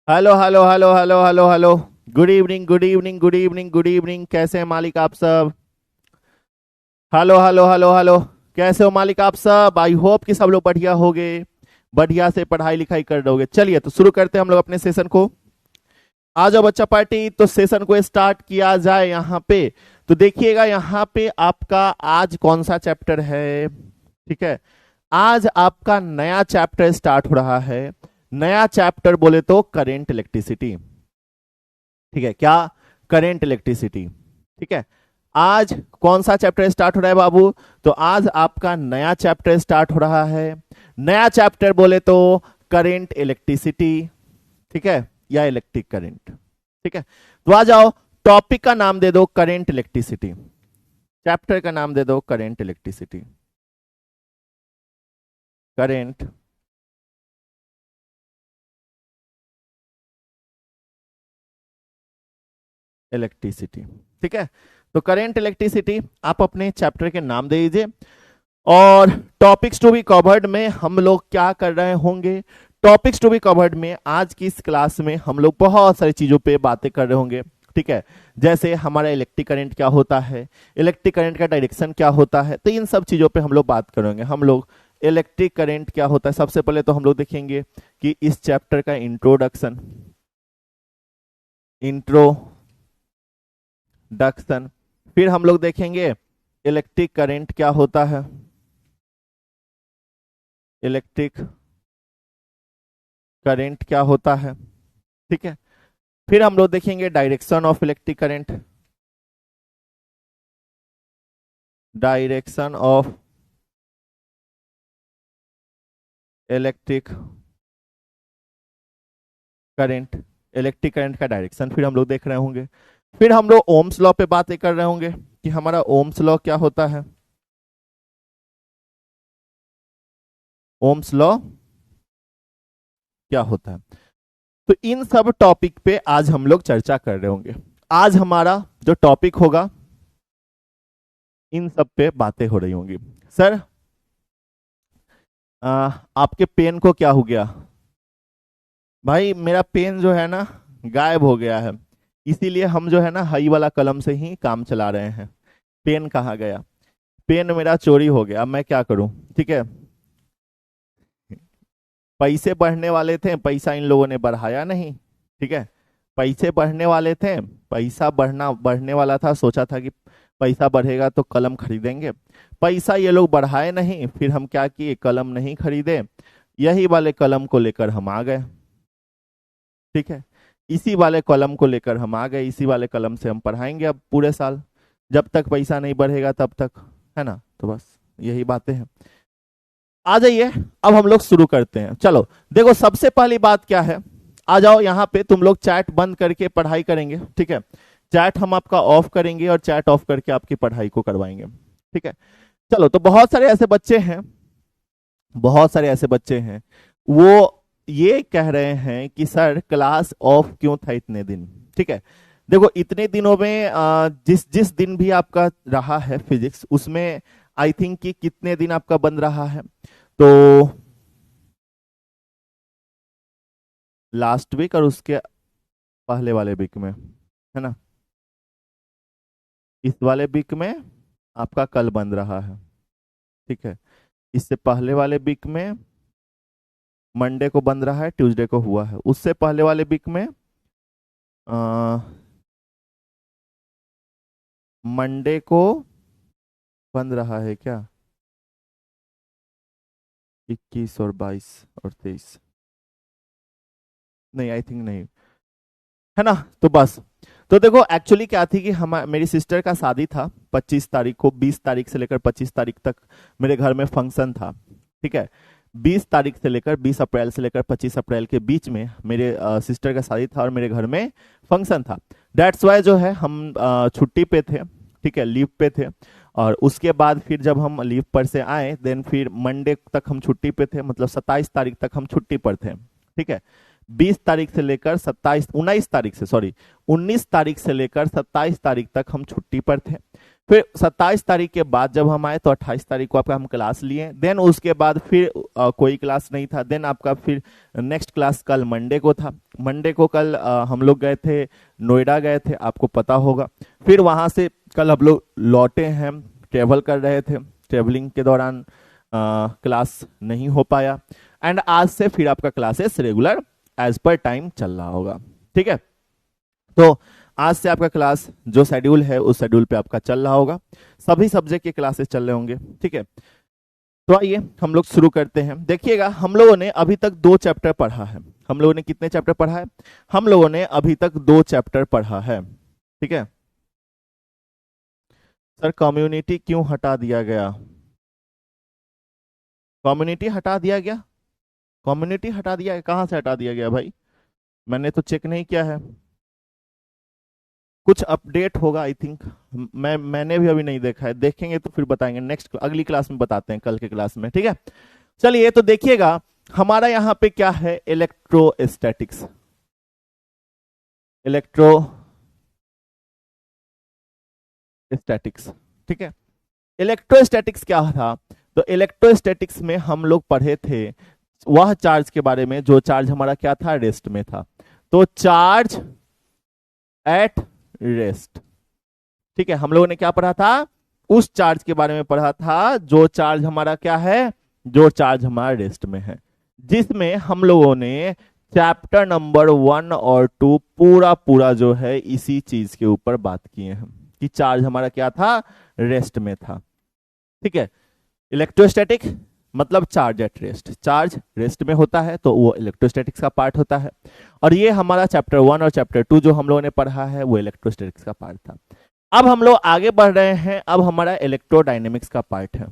Hello hello hello hello hello hello. Good evening good evening good evening good evening. कैसे हैं मालिक आप सब? Hello hello hello hello. कैसे हो मालिक आप सब? आई होप कि सब लोग बढ़िया होगे, बढ़िया से पढ़ाई लिखाई कर रहोगे। चलिए तो शुरू करते हैं हम लोग अपने सेशन को। आ जाओ बच्चा पार्टी, तो सेशन को स्टार्ट किया जाए यहाँ पे। तो देखिएगा यहाँ पे आपका आज कौन सा चैप्टर है। ठीक है, आज आपका नया चैप्टर स्टार्ट हो रहा है। नया चैप्टर बोले तो करेंट इलेक्ट्रिसिटी। ठीक है क्या? Current electricity. ठीक है, आज कौन सा चैप्टर स्टार्ट हो रहा है बाबू? तो आज आपका नया चैप्टर स्टार्ट हो रहा है। नया चैप्टर बोले तो करेंट इलेक्ट्रिसिटी। ठीक है, या इलेक्ट्रिक करंट। ठीक है, तो आ जाओ, टॉपिक का नाम दे दो करेंट इलेक्ट्रिसिटी, चैप्टर का नाम दे दो करेंट इलेक्ट्रिसिटी। Current electricity. ठीक है, तो करेंट इलेक्ट्रिसिटी आप अपने चैप्टर के नाम दे दीजिए। और टॉपिक्स टू बी कवर्ड में हम लोग क्या कर रहे होंगे? टॉपिक्स टू बी कवर्ड में आज की इस क्लास में हम लोग बहुत सारी चीजों पे बातें कर रहे होंगे। ठीक है, जैसे हमारा इलेक्ट्रिक करंट क्या होता है, इलेक्ट्रिक करंट का डायरेक्शन क्या होता है, तो इन सब चीजों पे हम लोग बात करेंगे। हम लोग इलेक्ट्रिक करंट क्या होता है, सबसे पहले तो हम लोग देखेंगे कि इस चैप्टर का इंट्रोडक्शन। इंट्रोडक्शन, फिर हम लोग देखेंगे इलेक्ट्रिक करंट क्या होता है, इलेक्ट्रिक करंट क्या होता है। ठीक है, फिर हम लोग देखेंगे direction of electric current, direction of electric current, electric current का डायरेक्शन फिर हम लोग देख रहे होंगे। फिर हम लोग ओम्स लॉ पे बातें कर रहे होंगे कि हमारा ओम्स लॉ क्या होता है, ओम्स लॉ क्या होता है। तो इन सब टॉपिक पे आज हम लोग चर्चा कर रहे होंगे। आज हमारा जो टॉपिक होगा इन सब पे बातें हो रही होंगी। सर आपके पेन को क्या हो गया? भाई मेरा पेन जो है ना गायब हो गया है, इसीलिए हम जो है ना हाई वाला कलम से ही काम चला रहे हैं। पेन कहाँ गया? पेन मेरा चोरी हो गया, अब मैं क्या करूं? ठीक है, पैसे बढ़ने वाले थे, पैसा इन लोगों ने बढ़ाया नहीं। ठीक है, पैसे बढ़ने वाले थे, पैसा बढ़ने वाला था, सोचा था कि पैसा बढ़ेगा तो कलम खरीदेंगे। पैसा ये लोग बढ़ाए नहीं, फिर हम क्या किए, कलम नहीं खरीदे, यही वाले कलम को लेकर हम आ गए। ठीक है, इसी वाले कलम को लेकर हम आ गए, इसी वाले कलम से हम पढ़ाएंगे अब पूरे साल, जब तक पैसा नहीं बढ़ेगा तब तक, है ना? तो बस यही बातें हैं। आ जाइए, अब हम लोग शुरू करते हैं। चलो देखो, सबसे पहली बात क्या है, आ जाओ यहाँ पे, तुम लोग चैट बंद करके पढ़ाई करेंगे। ठीक है, चैट हम आपका ऑफ करेंगे और चैट ऑफ करके आपकी पढ़ाई को करवाएंगे। ठीक है, चलो, तो बहुत सारे ऐसे बच्चे हैं, बहुत सारे ऐसे बच्चे हैं वो ये कह रहे हैं कि सर क्लास ऑफ क्यों था इतने दिन। ठीक है, देखो इतने दिनों में जिस जिस दिन भी आपका रहा है फिजिक्स, उसमें आई थिंक कि कितने दिन आपका बंद रहा है? तो लास्ट वीक और उसके पहले वाले वीक में, है ना? इस वाले वीक में आपका कल बंद रहा है। ठीक है, इससे पहले वाले वीक में मंडे को बंद रहा है, ट्यूसडे को हुआ है। उससे पहले वाले वीक में मंडे को बंद रहा है क्या? 21 और 22 और 23, नहीं आई थिंक नहीं, है ना? तो बस, तो देखो एक्चुअली क्या थी कि हम मेरी सिस्टर का शादी था 25 तारीख को, 20 तारीख से लेकर 25 तारीख तक मेरे घर में फंक्शन था। ठीक है, 20 तारीख से लेकर 20 अप्रैल से लेकर 25 अप्रैल के बीच में मेरे सिस्टर का शादी था और मेरे घर में फंक्शन था। दैट्स वाई जो है हम छुट्टी पे थे। ठीक है, लीव पे थे। और उसके बाद फिर जब हम लीव पर से आए, देन फिर मंडे तक हम छुट्टी पे थे, मतलब 27 तारीख तक हम छुट्टी पर थे। ठीक है, 20 तारीख से लेकर 27 19 तारीख से, सॉरी 19 तारीख से लेकर 27 तारीख तक हम छुट्टी पर थे। फिर 27 तारीख के बाद जब हम आए तो 28 तारीख को आपका हम क्लास लिए, देन उसके बाद फिर कोई क्लास नहीं था, देन आपका फिर नेक्स्ट क्लास कल मंडे को था। मंडे को कल हम लोग गए थे नोएडा गए थे, आपको पता होगा। फिर वहां से कल हम लोग लौटे हैं, ट्रेवल कर रहे थे, ट्रेवलिंग के दौरान क्लास नहीं हो पाया। एंड आज से फिर आपका classes regular as per time चल रहा होगा, ठीक है। तो आज से आपका क्लास जो शेड्यूल है उस शेड्यूल पे आपका चल रहा होगा, सभी सब्जेक्ट के क्लासेस चल रहे होंगे, ठीक है। तो आइए हम लोग शुरू करते हैं। देखिएगा हम लोगों ने अभी तक 2 चैप्टर पढ़ा है। हम लोगों ने कितने चैप्टर पढ़ा है? हम लोगों ने अभी तक 2 चैप्टर पढ़ा है, ठीक है। सर कम्युनिटी क्यों हटा दिया गया? कम्युनिटी हटा दिया गया? कम्युनिटी हटा दिया गया? कहां से हटा दिया गया भाई? मैंने तो चेक नहीं किया है, कुछ अपडेट होगा आई थिंक। मैंने भी अभी नहीं देखा है, देखेंगे तो फिर बताएंगे, नेक्स्ट अगली क्लास में बताते हैं, कल के क्लास में, ठीक है। चलिए तो देखिएगा हमारा यहाँ पे क्या है, इलेक्ट्रोस्टैटिक्स। इलेक्ट्रोस्टैटिक्स, ठीक है। इलेक्ट्रोस्टैटिक्स क्या था? तो इलेक्ट्रोस्टैटिक्स में हम लोग पढ़े थे वह चार्ज के बारे में जो चार्ज हमारा क्या था, रेस्ट में था। तो चार्ज एट रेस्ट, ठीक है। हम लोगों ने क्या पढ़ा था? उस चार्ज के बारे में पढ़ा था जो चार्ज हमारा क्या है, जो चार्ज हमारा रेस्ट में है, जिसमें हम लोगों ने चैप्टर नंबर 1 और 2 पूरा जो है इसी चीज के ऊपर बात किए हैं कि चार्ज हमारा क्या था, रेस्ट में था, ठीक है। इलेक्ट्रोस्टैटिक मतलब charge at rest, charge rest में होता है तो वो इलेक्ट्रोस्टैटिक्स का पार्ट होता है। और ये हमारा चैप्टर 1 और चैप्टर 2 जो हम लोगों ने पढ़ा है वो इलेक्ट्रोस्टैटिक्स का पार्ट था। अब हम लोग आगे बढ़ रहे हैं, अब हमारा इलेक्ट्रोडायनेमिक्स का पार्ट है।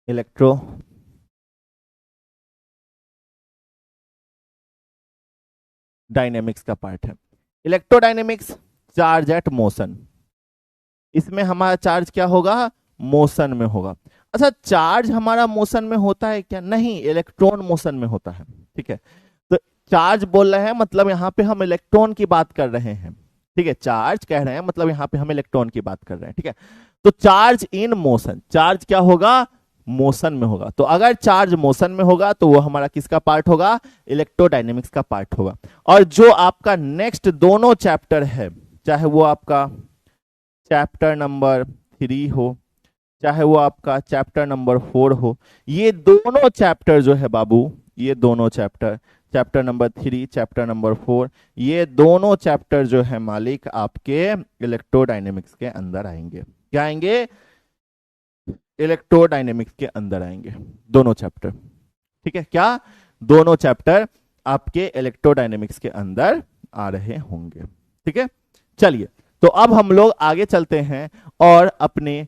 इलेक्ट्रोडायनेमिक्स का पार्ट है। इलेक्ट्रोडायनेमिक्स चार्ज एट मोशन, इसमें हमारा चार्ज क्या होगा, मोशन में होगा। अच्छा चार्ज हमारा मोशन में होता है क्या? नहीं, इलेक्ट्रॉन मोशन में होता है, ठीक है। तो चार्ज बोल रहे हैं मतलब यहाँ पे हम इलेक्ट्रॉन की बात कर रहे हैं, ठीक है। चार्ज कह रहे हैं मतलब यहाँ पे हम इलेक्ट्रॉन की बात कर रहे हैं, ठीक है। तो चार्ज इन मोशन, चार्ज क्या होगा, मोशन में होगा। तो अगर चार्ज मोशन में होगा तो वो हमारा किसका पार्ट होगा, इलेक्ट्रोडायनेमिक्स का पार्ट होगा। और जो आपका नेक्स्ट दोनों चैप्टर है, चाहे वो आपका चैप्टर नंबर 3 हो, चाहे वो आपका चैप्टर नंबर 4 हो, ये दोनों चैप्टर जो है बाबू, ये दोनों chapter, chapter number 3 chapter number 4, ये दोनों चैप्टर जो है मालिक आपके इलेक्ट्रोडायनेमिक्स के अंदर आएंगे। क्या आएंगे? इलेक्ट्रोडायनेमिक्स के अंदर आएंगे दोनों चैप्टर, ठीक है। क्या? दोनों चैप्टर आपके इलेक्ट्रोडायनेमिक्स के अंदर आ रहे होंगे, ठीक है। चलिए तो अब हम लोग आगे चलते हैं और अपने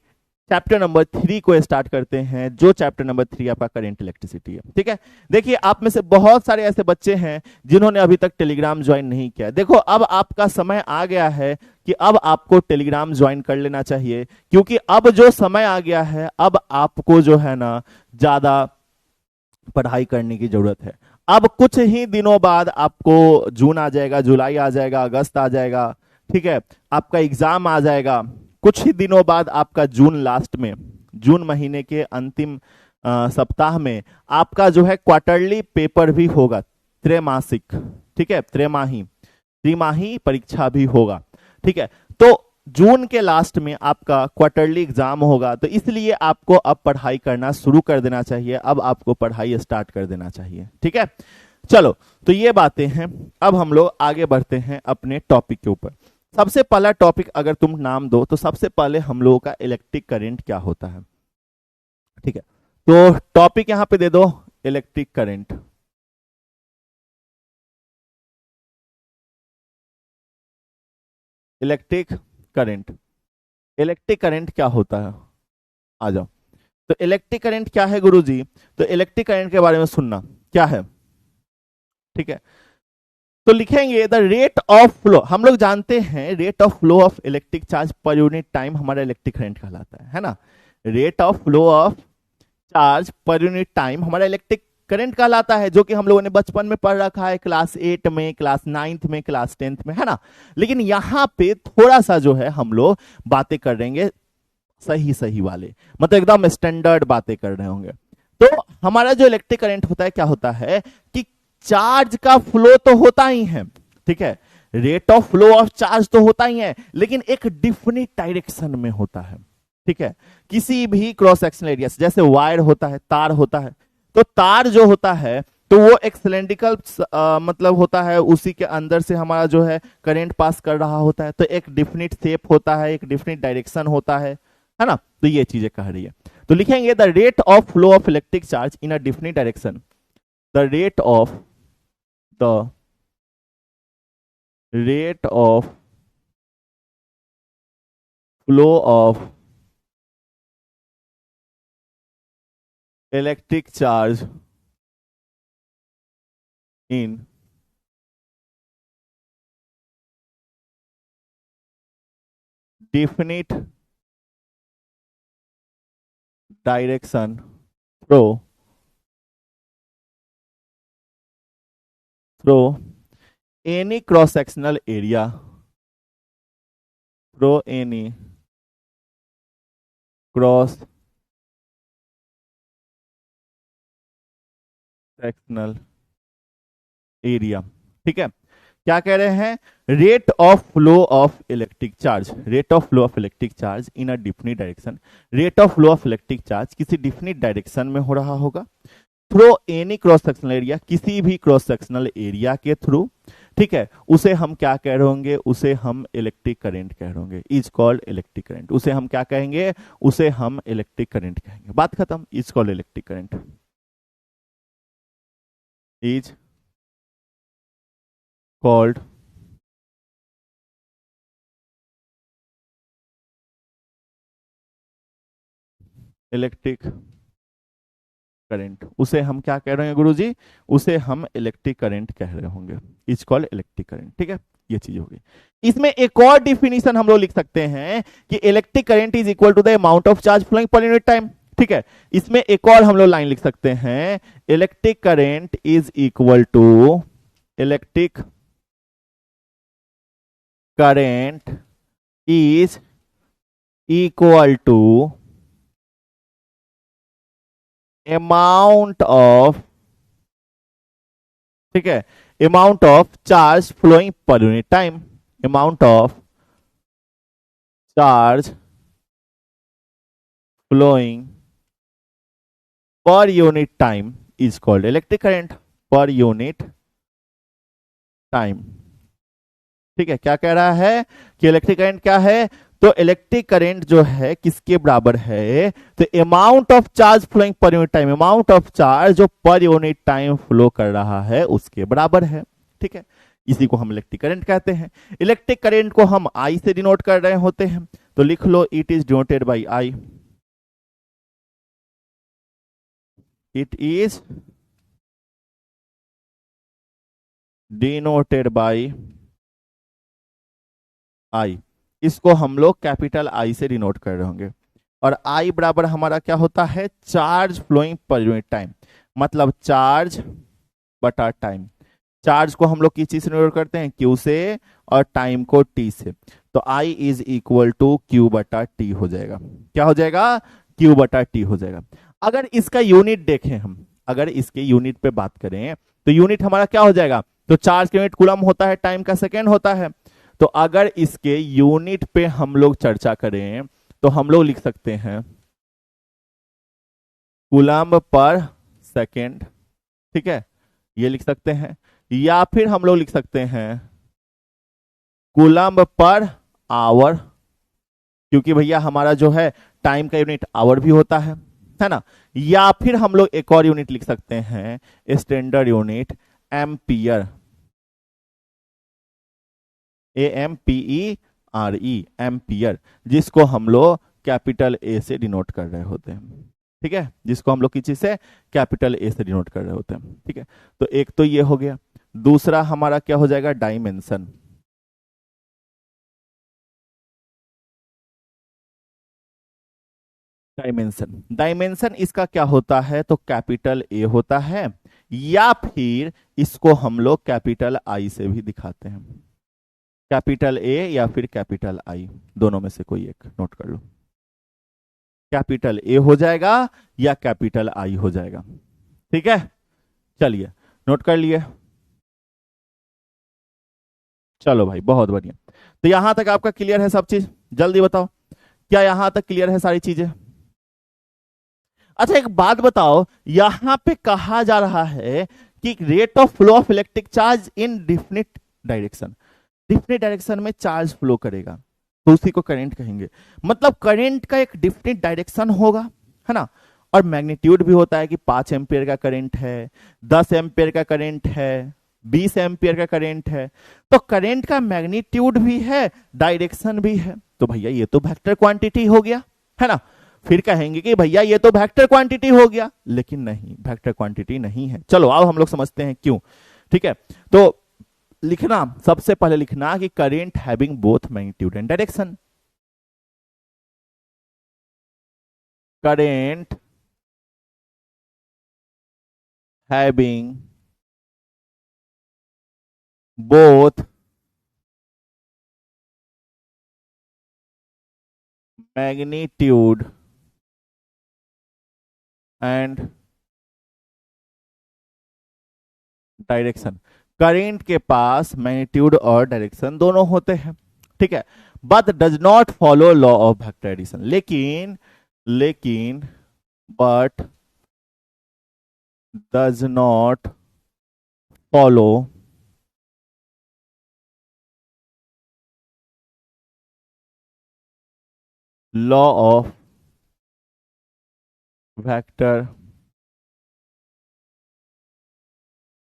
चैप्टर नंबर 3 को स्टार्ट करते हैं, जो चैप्टर नंबर 3 आपका करंट इलेक्ट्रिसिटी है, ठीक है। देखिए आप में से बहुत सारे ऐसे बच्चे हैं जिन्होंने अभी तक टेलीग्राम ज्वाइन नहीं किया। देखो अब आपका समय आ गया है कि अब आपको टेलीग्राम ज्वाइन कर लेना चाहिए, क्योंकि अब जो समय आ गया है अब आपको जो है ना ज्यादा पढ़ाई करने की जरूरत है। अब कुछ ही दिनों बाद आपको जून आ जाएगा, जुलाई आ जाएगा, अगस्त आ जाएगा, ठीक है, आपका एग्जाम आ जाएगा। कुछ ही दिनों बाद आपका जून लास्ट में, जून महीने के अंतिम सप्ताह में आपका जो है क्वार्टरली पेपर भी होगा, त्रैमासिक, ठीक है, त्रिमाही परीक्षा भी होगा, ठीक है। तो जून के लास्ट में आपका क्वार्टरली एग्जाम होगा, तो इसलिए आपको अब पढ़ाई करना शुरू कर देना चाहिए, अब आपको पढ़ाई स्टार्ट कर देना चाहिए, ठीक है। चलो तो ये बातें हैं, अब हम लोग आगे बढ़ते हैं अपने टॉपिक के ऊपर। सबसे पहला टॉपिक अगर तुम नाम दो तो सबसे पहले हम लोगों का इलेक्ट्रिक करंट क्या होता है, ठीक है। तो टॉपिक यहां पे दे दो electric current. Electric current, electric current क्या होता है, आ जाओ। तो इलेक्ट्रिक करंट क्या है गुरुजी? तो इलेक्ट्रिक करंट के बारे में सुनना क्या है, ठीक है। तो लिखेंगे द रेट ऑफ फ्लो, हम लोग जानते हैं rate of flow of electric charge per unit time हमारा इलेक्ट्रिक करंट कहलाता है ना। Rate of flow of charge per unit time हमारा इलेक्ट्रिक करंट कहलाता है, जो कि हम लोगों ने बचपन में पढ़ रखा है, क्लास 8 में, क्लास 9th में, क्लास 10th में, है ना। लेकिन यहां पे थोड़ा सा जो है हम लोग बातें कर देंगे सही सही वाले, मतलब एकदम स्टैंडर्ड बातें कर रहे होंगे। तो हमारा जो इलेक्ट्रिक करंट होता है, क्या होता है कि चार्ज का फ्लो तो होता ही है, ठीक है, rate of flow of charge तो होता ही है, लेकिन एक डिफरेंट डायरेक्शन में होता है, ठीक है। किसी भी क्रॉस सेक्शनल एरिया से, जैसे वायर होता है, तार होता है, तो तार जो होता है तो वो एक सिलेंड्रिकल मतलब होता है, उसी के अंदर से हमारा जो है करंट पास कर रहा होता है, तो एक डिफरेंट शेप होता है, एक डिफरेंट डायरेक्शन होता है ना। तो ये चीजें कह रही है। तो लिखेंगे the rate of flow of electric charge in a different direction, the rate of flow of electric charge in definite direction through any cross sectional area, through any cross sectional area, ठीक है। क्या कह रहे हैं, rate of flow of electric charge, rate of flow of electric charge in a different direction, rate of flow of electric charge किसी different direction में हो रहा होगा, through any cross sectional area, किसी भी क्रॉस सेक्शनल एरिया के through, ठीक है, उसे हम क्या कह रहे होंगे, उसे हम इलेक्ट्रिक करंट कह रहे होंगे, इज कॉल्ड इलेक्ट्रिक करंट। उसे हम क्या कहेंगे, उसे हम इलेक्ट्रिक करंट कहेंगे, बात खत्म, is called electric current, is called electric current. उसे हम क्या कह रहे हैं गुरुजी, उसे हम इलेक्ट्रिक करंट कह रहे होंगे, इज कॉल्ड इलेक्ट्रिक करंट, ठीक है। ये चीज होगी। इसमें एक और डिफिनीशन हम लोग लिख सकते हैं कि electric current is equal to the amount of charge flowing per unit time, ठीक है। इसमें एक और हम लोग लाइन लिख सकते हैं, electric current is equal to, electric current is equal to amount of, ठीक है, amount of charge flowing per unit time, amount of charge flowing per unit time is called electric current, per unit time, ठीक है। क्या कह रहा है कि electric current क्या है, तो इलेक्ट्रिक करंट जो है किसके बराबर है, तो amount of charge flowing per unit time, amount of charge जो पर यूनिट टाइम फ्लो कर रहा है उसके बराबर है, ठीक है। इसी को हम इलेक्ट्रिक करंट कहते हैं। इलेक्ट्रिक करंट को हम आई से डिनोट कर रहे होते हैं, तो लिख लो it is denoted by I, it is denoted by I, इसको हम लोग कैपिटल आई से डिनोट कर रहे होंगे। और आई बराबर हमारा क्या होता है, charge flowing per unit time, मतलब चार्ज बटा टाइम। चार्ज को हम लोग किस चीज से डिनोट करते हैं, क्यू से, और टाइम को टी से, तो I is equal to Q बटा टी हो जाएगा। क्या हो जाएगा, क्यू बटा टी हो जाएगा। अगर इसका यूनिट देखें हम, अगर इसके यूनिट पे बात करें, तो यूनिट हमारा क्या हो जाएगा, तो चार्ज के यूनिट कूलम होता है, टाइम का सेकेंड होता है। तो अगर इसके यूनिट पे हम लोग चर्चा करें, तो हम लोग लिख सकते हैं कूलम पर सेकेंड, ठीक है, ये लिख सकते हैं, या फिर हम लोग लिख सकते हैं कूलम पर आवर, क्योंकि भैया हमारा जो है टाइम का यूनिट आवर भी होता है ना। या फिर हम लोग एक और यूनिट लिख सकते हैं, standard unit ampere, AMPERE, ampere, जिसको हम लोग कैपिटल ए से डिनोट कर रहे होते हैं, ठीक है, जिसको हम लोग किस चीज से, कैपिटल ए से डिनोट कर रहे होते हैं, ठीक है। तो एक तो ये हो गया, दूसरा हमारा क्या हो जाएगा, डायमेंशन, डायमेंशन, डायमेंशन इसका क्या होता है, तो कैपिटल ए होता है, या फिर इसको हम लोग कैपिटल आई से भी दिखाते हैं। कैपिटल ए या फिर कैपिटल आई, दोनों में से कोई एक नोट कर लो। कैपिटल ए हो जाएगा या कैपिटल आई हो जाएगा। ठीक है, चलिए नोट कर लिए। चलो भाई बहुत बढ़िया। तो यहां तक आपका क्लियर है सब चीज, जल्दी बताओ क्या यहां तक क्लियर है सारी चीजें। अच्छा एक बात बताओ, यहां पे कहा जा रहा है कि rate of flow of electric charge in definite direction, definite direction में चार्ज फ्लो करेगा तो उसी को करंट कहेंगे। मतलब करंट का एक डिफिनिट डायरेक्शन होगा, है ना, और मैग्नीट्यूड भी होता है कि 5 एम्पियर का करंट है, 10 एम्पियर का करंट है, 20 एम्पियर का करंट है। तो करंट का मैग्नीट्यूड भी है, डायरेक्शन भी है, तो भैया ये तो वेक्टर क्वांटिटी हो गया, है ना। फिर कहेंगे कि भैया ये तो वेक्टर क्वांटिटी हो गया, लेकिन नहीं, वेक्टर क्वांटिटी नहीं है। चलो अब हम लोग समझते हैं क्यों। ठीक है, तो लिखना, सबसे पहले लिखना कि current having both magnitude and direction. Current having both magnitude and direction. Current के पास मैग्नीट्यूड और डायरेक्शन दोनों होते हैं, ठीक है, but does not follow law of vector addition. लेकिन लेकिन but does not follow law of vector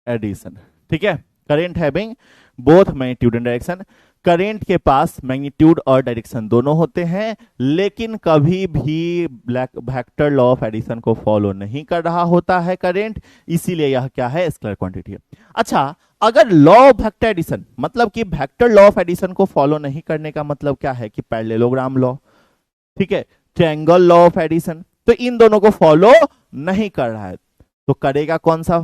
addition. ठीक है, current having both magnitude and direction, current के पास मैग्नीट्यूड और डायरेक्शन दोनों होते हैं, लेकिन कभी भी वेक्टर लॉ ऑफ एडिशन को फॉलो नहीं कर रहा होता है करेंट, इसीलिए यह क्या है, स्केलर क्वांटिटी है। अच्छा, अगर लॉ ऑफ वेक्टर एडिशन, मतलब कि वेक्टर लॉ ऑफ एडिशन को फॉलो नहीं करने का मतलब क्या है कि पैरेललोग्राम लॉ, ठीक है, ट्रायंगल लॉ ऑफ एडिशन, तो इन दोनों को फॉलो नहीं कर रहा है, तो करेगा कौन सा,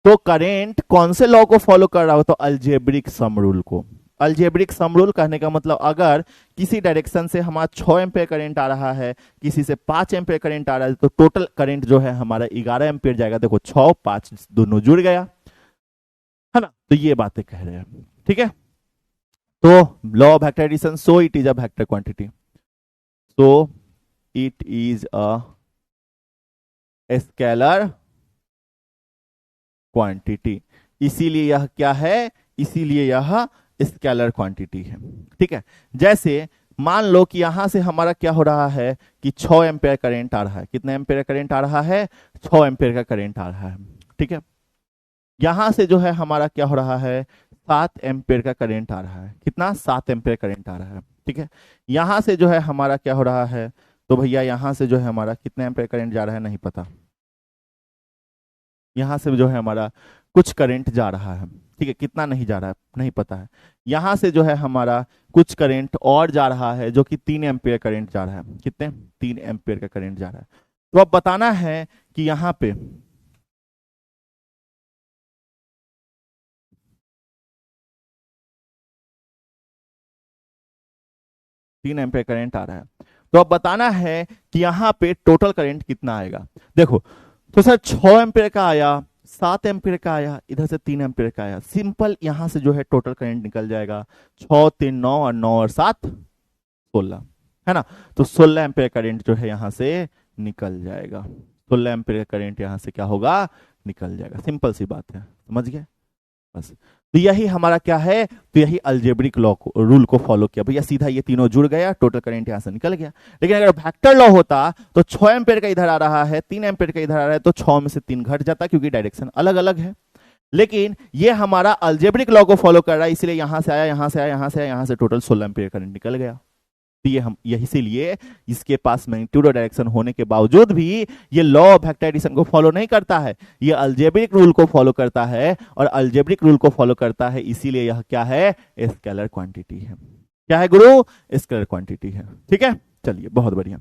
तो करेंट कौन से लॉ को फॉलो कर रहा हो, तो अलजेब्रिक सम रूल को। अलजेब्रिक सम रूल कहने का मतलब अगर किसी डायरेक्शन से हमारा 6 एम्पियर करंट आ रहा है, किसी से 5 एम्पियर करंट आ रहा है, तो टोटल करंट जो है हमारा 11 एम्पियर जाएगा। देखो 6 5 दोनों जुड़ गया, है ना, तो ये बातें कह रहे हैं। ठीक है, तो law of vector addition, so it is a vector quantity, so it is a scalar quantity, इसीलिए यह क्या है, इसीलिए यह स्केलर क्वांटिटी है। ठीक है, जैसे मान लो कि यहां से हमारा क्या हो रहा है कि 6 एम्पियर करंट आ रहा है, कितना एम्पियर करंट आ रहा है, 6 एम्पियर का करंट आ रहा है। ठीक है, यहां से जो है हमारा क्या हो रहा है, 7 एम्पियर का करंट आ रहा है, कितना, 7 एम्पियर करंट आ रहा है। ठीक है, यहां से जो है हमारा क्या हो रहा है, तो भैया यहां से जो है हमारा कितना एम्पियर करंट जा रहा है नहीं पता, यहां से जो है हमारा कुछ करंट जा रहा है, ठीक है, कितना नहीं जा रहा है नहीं पता है। यहां से जो है हमारा कुछ करंट और जा रहा है जो कि 3 एम्पियर करंट जा रहा है, कितने, 3 एम्पियर का करंट जा रहा है। तो अब बताना है कि यहां पे 3 एम्पियर करंट आ रहा है, तो अब बताना है कि यहां पे टोटल करंट कितना आएगा। देखो तो सर 6 एम्पियर का आया, 7 एम्पियर का आया, इधर से 3 एम्पियर का आया, सिंपल यहां से जो है टोटल करंट निकल जाएगा, 6 3 9 और 9 और 7 16, है ना, तो 16 एम्पियर करंट जो है यहां से निकल जाएगा, 16 एम्पियर करंट यहां से क्या होगा, निकल जाएगा। सिंपल सी बात है, समझ गए बस। तो यही हमारा क्या है, तो यही अलजेब्रिक लॉ को, रूल को फॉलो किया भैया, सीधा ये तीनों जुड़ गया, टोटल करंट यहां से निकल गया। लेकिन अगर वेक्टर लॉ होता तो 6 एम्पियर का इधर आ रहा है, 3 एम्पियर का इधर आ रहा है, तो 6 में से 3 घट जाता क्योंकि डायरेक्शन अलग अलग है। लेकिन ये हमारा अलजेब्रिक लॉ को फॉलो कर रहा है, इसलिए यहां से आया, यहां से आया, यहां से आया, यहां से टोटल 16 एम्पियर करंट निकल गया। तो ये हम यही इसीलिए इसके पास मैग्नीट्यूड और डायरेक्शन होने के बावजूद भी ये लॉ ऑफ वेक्टर एडिशन को फॉलो नहीं करता है, ये अलजेब्रिक रूल को फॉलो करता है, और अलजेब्रिक रूल को फॉलो करता है, इसीलिए यह क्या है, स्केलर क्वांटिटी है। क्या है गुरु, स्केलर क्वांटिटी है। ठीक है, चलिए बहुत बढ़िया।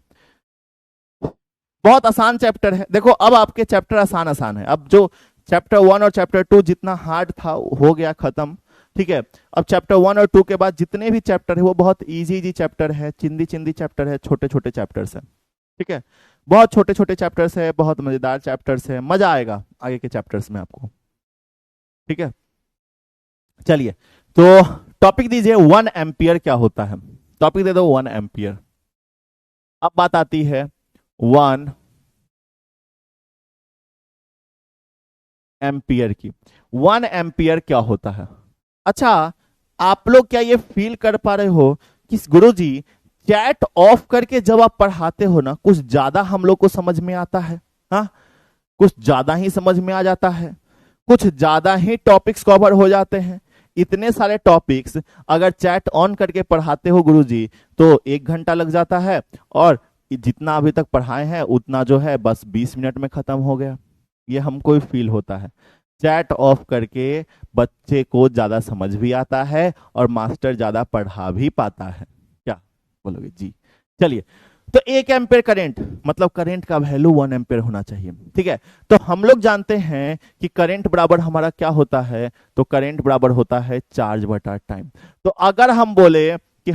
बहुत आसान चैप्टर है। देखो अब आपके चैप्टर आसान आसान है, अब जो चैप्टर 1 और चैप्टर 2 जितना हार्ड था हो गया खत्म, ठीक है। अब चैप्टर 1 और 2 के बाद जितने भी चैप्टर है वो बहुत इजी इजी चैप्टर है, चिंदी चिंदी चैप्टर है, छोटे छोटे चैप्टर्स है, ठीक है। बहुत छोटे छोटे चैप्टर्स है, बहुत मजेदार चैप्टर्स है, मजा आएगा आगे के चैप्टर्स में आपको, ठीक है। चलिए तो टॉपिक दीजिए 1 एम्पियर क्या होता है, टॉपिक दे दो 1 एम्पियर। अब बात आती है 1 एम्पियर की। 1 एम्पियर क्या होता है? अच्छा, आप लोग क्या ये फील कर पा रहे हो कि गुरुजी चैट ऑफ करके जब आप पढ़ाते हो ना, कुछ ज्यादा हम लोग को समझ में आता है, हाँ, कुछ ज्यादा ही समझ में आ जाता है, कुछ ज्यादा ही टॉपिक्स कवर हो जाते हैं। इतने सारे टॉपिक्स अगर चैट ऑन करके पढ़ाते हो गुरुजी तो 1 घंटा लग जाता है, और जितना अभी तक पढ़ाए हैं उतना जो है बस 20 मिनट में खत्म हो गया। ये हमको फील होता है। चैट ऑफ करके बच्चे को ज्यादा समझ भी आता है और मास्टर ज्यादा पढ़ा भी पाता है। क्या बोलोगे जी? चलिए, तो 1 एम्पेयर करंट मतलब करंट का वैल्यू 1 एम्पेयर होना चाहिए, ठीक है। तो हम लोग जानते हैं कि करंट बराबर हमारा क्या होता है, तो करंट बराबर होता है चार्ज बटा टाइम। तो अगर हम बोले कि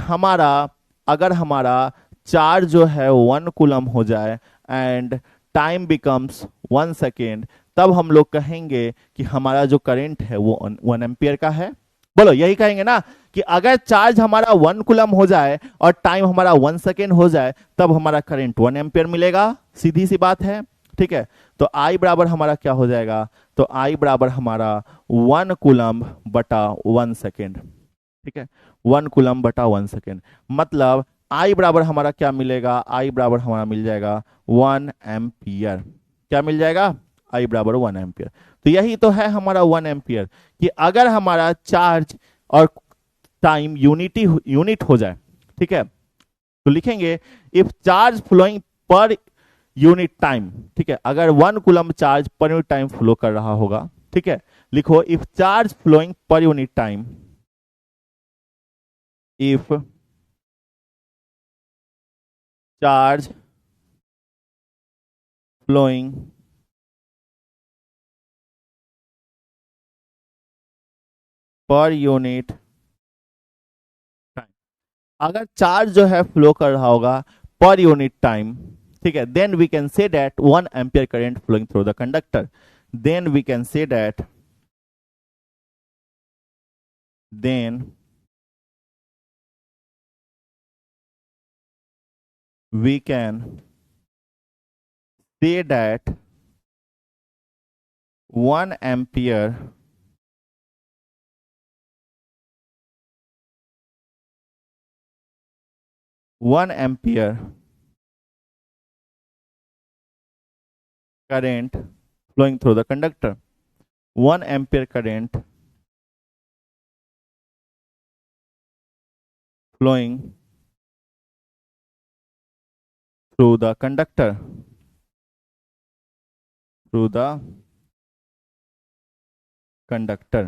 अगर हमारा चार्ज जो है 1 कूलम हो जाए एंड टाइम बिकम्स 1 सेकेंड, तब हम लोग कहेंगे कि हमारा जो करंट है वो 1 एम्पियर का है। बोलो, यही कहेंगे ना कि अगर चार्ज हमारा 1 कूलम हो जाए और टाइम हमारा 1 सेकेंड हो जाए तब हमारा करंट 1 एम्पियर मिलेगा। सीधी सी बात है, ठीक है। तो आई बराबर हमारा क्या हो जाएगा, तो आई बराबर हमारा 1 कूलम बटा 1 सेकेंड, ठीक है। 1 कूलम बटा 1 सेकेंड मतलब आई बराबर हमारा क्या मिलेगा, आई बराबर हमारा मिल जाएगा 1 एम्पियर। क्या मिल जाएगा? आई बराबर 1 एम्पियर। तो यही तो है हमारा 1 एम्पियर, कि अगर हमारा चार्ज और टाइम यूनिट हो जाए, ठीक है, तो लिखेंगे if charge flowing per unit time, ठीक है। अगर 1 coulomb charge per unit time flow कर रहा होगा, ठीक है, लिखो if charge flowing per unit time, if charge flowing per unit time, अगर चार्ज जो है फ्लो कर रहा होगा पर यूनिट टाइम, ठीक है, then we can say that 1 ampere current flowing through the conductor. Then we can say that then we can say that 1 ampere current flowing through the conductor, 1 ampere current flowing through the conductor, through the conductor,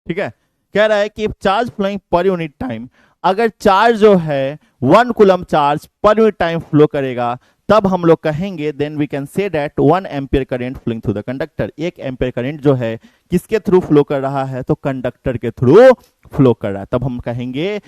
ठीक है। कह रहा है कि charge flowing per unit time, अगर charge जो है 1 coulomb charge per unit time flow करेगा तब हम लोग कहेंगे then we can say that 1 ampere current flowing through the conductor. 1 ampere current जो है किसके थ्रू फ्लो कर रहा है, तो कंडक्टर के थ्रू फ्लो कर रहा है। तब हम कहेंगे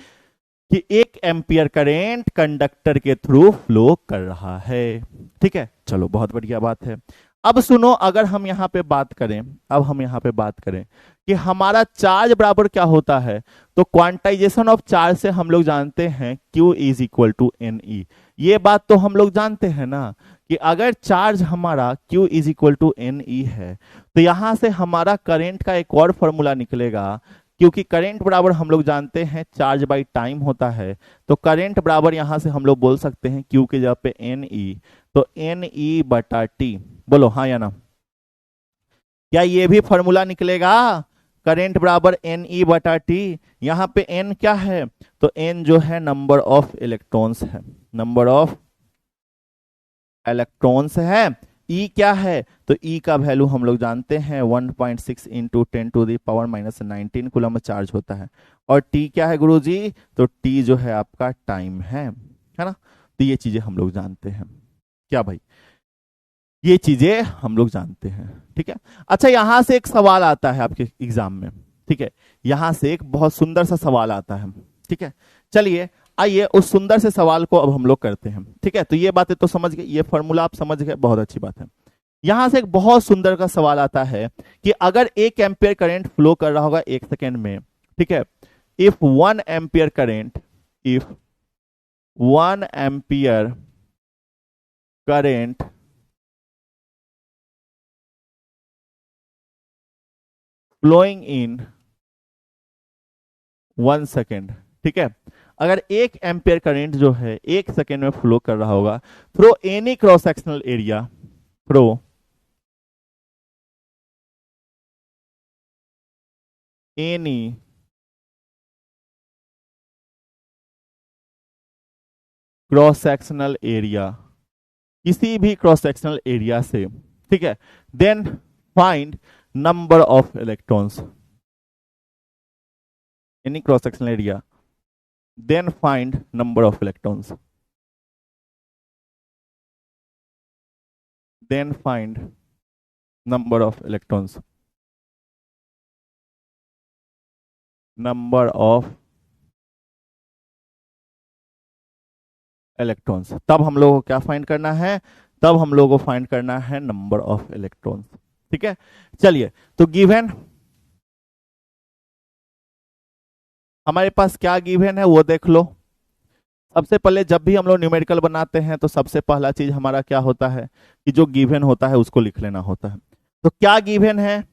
कि 1 एम्पियर करंट कंडक्टर के थ्रू फ्लो कर रहा है, ठीक है। चलो, बहुत बढ़िया बात है। अब सुनो, अगर हम यहाँ पे बात करें, अब हम यहाँ पे बात करें कि हमारा चार्ज बराबर क्या होता है, तो क्वांटाइजेशन ऑफ चार्ज से हम लोग जानते हैं Q is equal to NE। ये बात तो हम लोग जानते हैं ना कि अगर चार्ज हमारा Q is equal to NE है तो यहां से हमारा करंट का एक और फॉर्मूला निकलेगा, क्योंकि करंट बराबर हम लोग जानते हैं चार्ज बाई टाइम होता है। तो करंट बराबर यहां से हम लोग बोल सकते हैं Q के जगह पे NE, तो NE बटा T। बोलो हाँ या ना? क्या ये भी फॉर्मूला निकलेगा? करंट बराबर NE बटा T। यहां पे N क्या है, तो N जो है नंबर ऑफ इलेक्ट्रॉन्स है, नंबर ऑफ इलेक्ट्रॉन्स है। E क्या है, तो E का वैल्यू हम लोग जानते हैं 1.6 इंटू 10⁻⁻19 कूलम चार्ज होता है। और T क्या है गुरुजी, तो T जो है आपका टाइम है ना। तो ये चीजें हम लोग जानते हैं क्या भाई? ये चीजें हम लोग जानते हैं, ठीक है। अच्छा, यहां से एक सवाल आता है आपके एग्जाम में, ठीक है, यहां से एक बहुत सुंदर सा सवाल आता है, ठीक है। चलिए आइए उस सुंदर से सवाल को अब हम लोग करते हैं, ठीक है। तो ये बातें तो समझ गए, ये फॉर्मूला आप समझ गए, बहुत अच्छी बात है। यहां से एक बहुत सुंदर का सवाल आता है कि अगर 1 एम्पियर करंट फ्लो कर रहा होगा 1 सेकेंड में, ठीक है, if 1 ampere current, if 1 ampere current flowing in 1 second, ठीक है, अगर 1 एम्पियर करंट जो है 1 सेकेंड में फ्लो कर रहा होगा through any cross sectional area, through any cross sectional area, किसी भी क्रॉस सेक्शनल एरिया से, ठीक है, then find number of electrons, any cross sectional area, then find number of electrons, then find number of electrons, number of electrons. तब हम लोग को क्या फाइंड करना है, तब हम लोग को फाइंड करना है नंबर ऑफ इलेक्ट्रॉन्स, ठीक है। चलिए, तो गिवन हमारे पास क्या गिवन है वो देख लो। सबसे पहले जब भी हम लोग न्यूमेरिकल बनाते हैं तो सबसे पहला चीज हमारा क्या होता है कि जो गिवन होता है उसको लिख लेना होता है। तो क्या गिवन है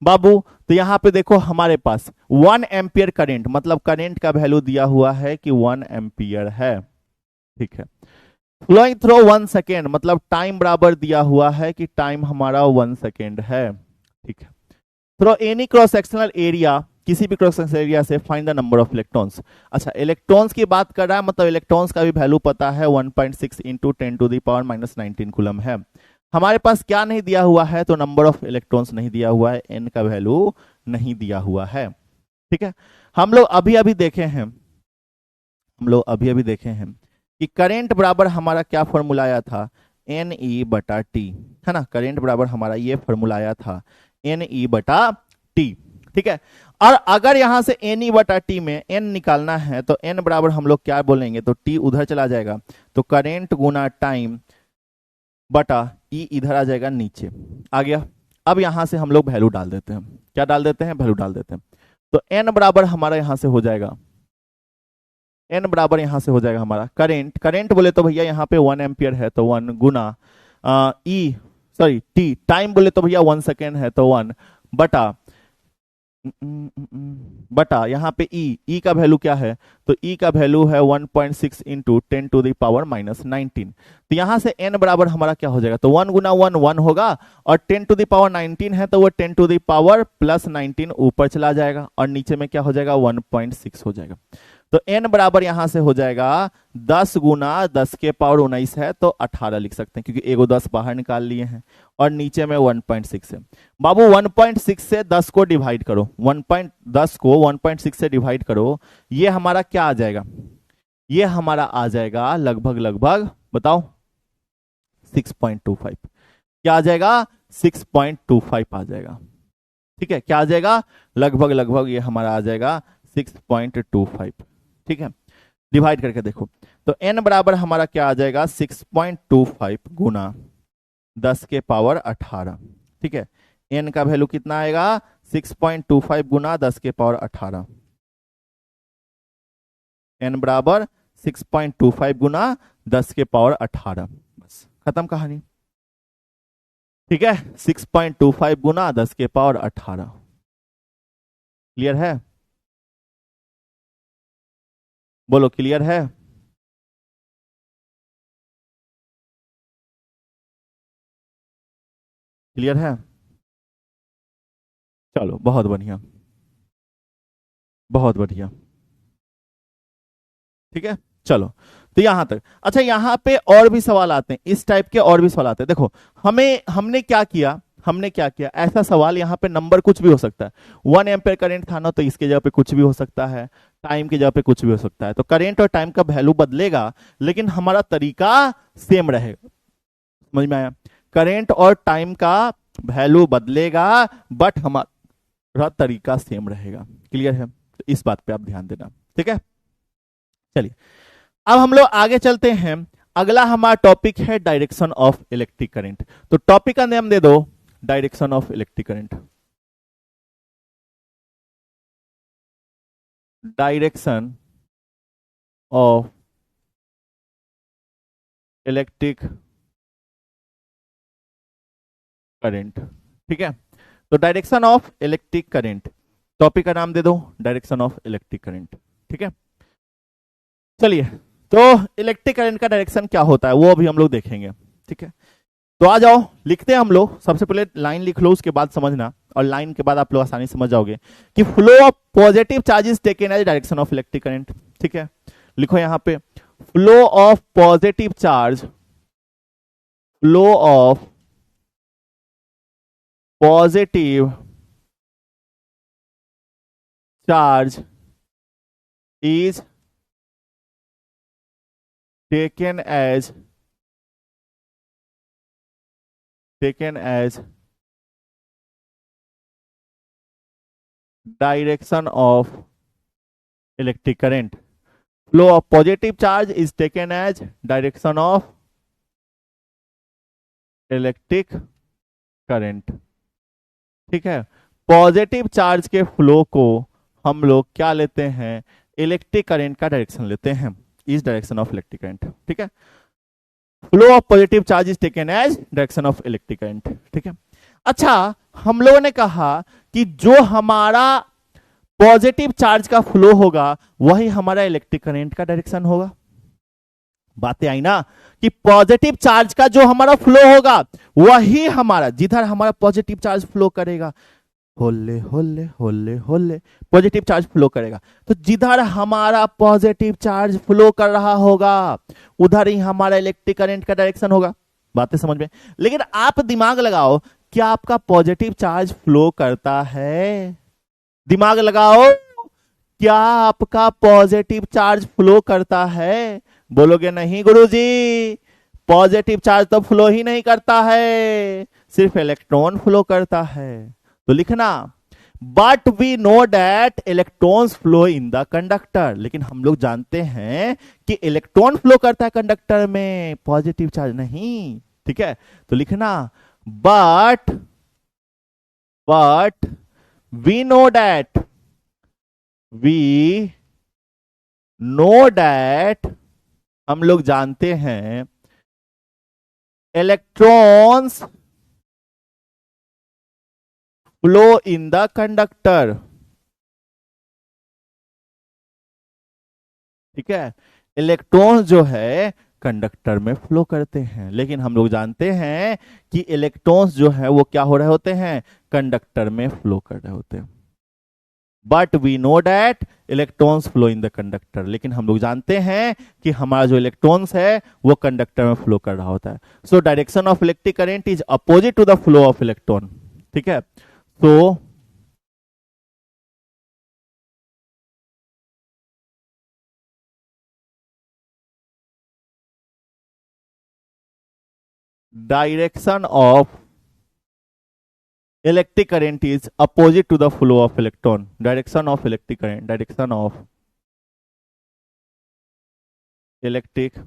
बाबू, तो यहां पे देखो हमारे पास 1 एम्पियर करंट, मतलब करंट का वैल्यू दिया हुआ है कि 1 एम्पियर है, ठीक है। फ्लोइंग थ्रू 1 सेकेंड, मतलब टाइम बराबर दिया हुआ है कि टाइम हमारा 1 सेकेंड है, ठीक है। Through any cross sectional area, किसी भी क्रॉस सेक्शनल एरिया से find the number of electrons. अच्छा, इलेक्ट्रॉन्स की बात कर रहा है, मतलब इलेक्ट्रॉन्स का भी वैल्यू पता है 1.6 इंटू 10⁻⁻19 कूलम है। हमारे पास क्या नहीं दिया हुआ है, तो नंबर ऑफ इलेक्ट्रॉन्स नहीं दिया हुआ है, एन का वैल्यू नहीं दिया हुआ है, ठीक है। हम लोग अभी अभी देखे हैं, हम लोग अभी अभी देखे हैं कि करंट बराबर हमारा क्या फॉर्मूला आया था, एन ई बटा टी, है ना। करंट बराबर हमारा ये फॉर्मूला आया था एन ई बटा टी, ठीक है। और अगर यहां से एन ई बटा टी में एन निकालना है तो एन बराबर हम लोग क्या बोलेंगे, तो टी उधर चला जाएगा, तो करंट गुना टाइम बटा ई इधर आ जाएगा नीचे, आ गया। अब यहां से हम लोग वैल्यू डाल देते हैं, क्या डाल देते हैं, वैल्यू डाल देते हैं। तो एन बराबर हमारा यहां से हो जाएगा, एन बराबर यहां से हो जाएगा हमारा करंट, करंट बोले तो भैया यहाँ पे 1 एम्पियर है तो 1 गुना ई, सॉरी टी, टाइम बोले तो भैया 1 सेकेंड है तो 1 बटा बटा यहाँ पे ई का वैल्यू क्या है, तो ई का वैल्यू है 1.6 इंटू 10⁻⁻19। तो यहां से एन बराबर हमारा क्या हो जाएगा, तो 1 गुना 1 1 होगा, और 10⁻19 है तो वो 10⁻+19 ऊपर चला जाएगा, और नीचे में क्या हो जाएगा 1.6 हो जाएगा। तो n बराबर यहां से हो जाएगा 10 गुना 10⁻19 है तो 18 लिख सकते हैं, क्योंकि एगो 10 बाहर निकाल लिए हैं, और नीचे में 1.6 है। बाबू 1.6 से 10 को डिवाइड करो, 10 को 1.6 से डिवाइड करो, ये हमारा क्या आ जाएगा, ये हमारा आ जाएगा लगभग लगभग, बताओ 6.25, क्या आ जाएगा 6.25 आ जाएगा, ठीक है। क्या आ जाएगा, लगभग लगभग ये हमारा आ जाएगा 6.25, ठीक है। डिवाइड करके देखो, तो n बराबर हमारा क्या आ जाएगा 6.25 गुना 10⁻18, ठीक है। n का वैल्यू कितना आएगा 6.25 गुना 10⁻18, n बराबर 6.25 गुना 10⁻18, बस खत्म कहानी, ठीक है। 6.25 गुना 10⁻18, क्लियर है, बोलो क्लियर है, क्लियर है, चलो बहुत बढ़िया, बहुत बढ़िया, ठीक है। चलो, तो यहां तक। अच्छा, यहां पे और भी सवाल आते हैं, इस टाइप के और भी सवाल आते हैं। देखो हमने क्या किया, हमने क्या किया, ऐसा सवाल यहाँ पे नंबर कुछ भी हो सकता है, 1 एम्पियर करंट था ना, तो इसके जगह पे कुछ भी हो सकता है, टाइम की जगह पे कुछ भी हो सकता है, तो करंट और टाइम का वैल्यू बदलेगा लेकिन हमारा तरीका सेम रहेगा, समझ में आया। करेंट और टाइम का वैल्यू बदलेगा बट हमारा तरीका सेम रहेगा। क्लियर है? तो इस बात पे आप ध्यान देना। ठीक है, चलिए अब हम लोग आगे चलते हैं। अगला हमारा टॉपिक है डायरेक्शन ऑफ इलेक्ट्रिक करंट। तो टॉपिक का नाम दे दो direction of electric current. Direction of electric current. ठीक है, तो direction of electric current, topic का नाम दे दो डायरेक्शन ऑफ इलेक्ट्रिक करंट। ठीक है, चलिए तो इलेक्ट्रिक करंट का डायरेक्शन क्या होता है वो अभी हम लोग देखेंगे। ठीक है, तो आ जाओ लिखते हैं हम लोग। सबसे पहले लाइन लिख लो, उसके बाद समझना, और लाइन के बाद आप लोग आसानी समझ जाओगे कि flow of positive charges taken as direction of electric current. ठीक है, लिखो यहां पे flow of positive charge, flow of positive charge is taken as direction of electric current. Flow of positive charge is taken as direction of electric current. ठीक है, positive charge के flow को हम लोग क्या लेते हैं, इलेक्ट्रिक करंट का डायरेक्शन लेते हैं, इस डायरेक्शन ऑफ इलेक्ट्रिक करंट। ठीक है, flow of positive charge is taken as direction of electric current. ठीक है, अच्छा हम लोगों ने कहा कि जो हमारा पॉजिटिव चार्ज का फ्लो होगा वही हमारा इलेक्ट्रिक करंट का डायरेक्शन होगा। बातें आई ना, कि पॉजिटिव चार्ज का जो हमारा फ्लो होगा वही हमारा, जिधर हमारा पॉजिटिव चार्ज फ्लो करेगा, होले होले होले होले पॉजिटिव चार्ज फ्लो करेगा, तो जिधर हमारा पॉजिटिव चार्ज फ्लो कर रहा होगा उधर ही हमारा इलेक्ट्रिक करंट का डायरेक्शन होगा। बातें समझ में? लेकिन आप दिमाग लगाओ, क्या आपका पॉजिटिव चार्ज फ्लो करता है? दिमाग लगाओ, क्या आपका पॉजिटिव चार्ज फ्लो करता है? बोलोगे नहीं गुरुजी, पॉजिटिव चार्ज तो फ्लो ही नहीं करता है, सिर्फ इलेक्ट्रॉन फ्लो करता है। तो लिखना but we know that electrons flow in the conductor, लेकिन हम लोग जानते हैं कि इलेक्ट्रॉन फ्लो करता है कंडक्टर में, पॉजिटिव चार्ज नहीं। ठीक है, तो लिखना but we know that, we know that, हम लोग जानते हैं electrons flow in the conductor. ठीक है, इलेक्ट्रॉन्स जो है कंडक्टर में फ्लो करते हैं, लेकिन हम लोग जानते हैं कि इलेक्ट्रॉन्स जो है वो क्या हो रहे होते हैं, कंडक्टर में फ्लो कर रहे होते हैं। But we know that electrons flow in the conductor, लेकिन हम लोग जानते हैं कि हमारा जो इलेक्ट्रॉन्स है वो कंडक्टर में फ्लो कर रहा होता है। So direction of electric current is opposite to the flow of electron. ठीक है, तो direction of electric current is opposite to the flow of electron. Direction of electric current, direction of electric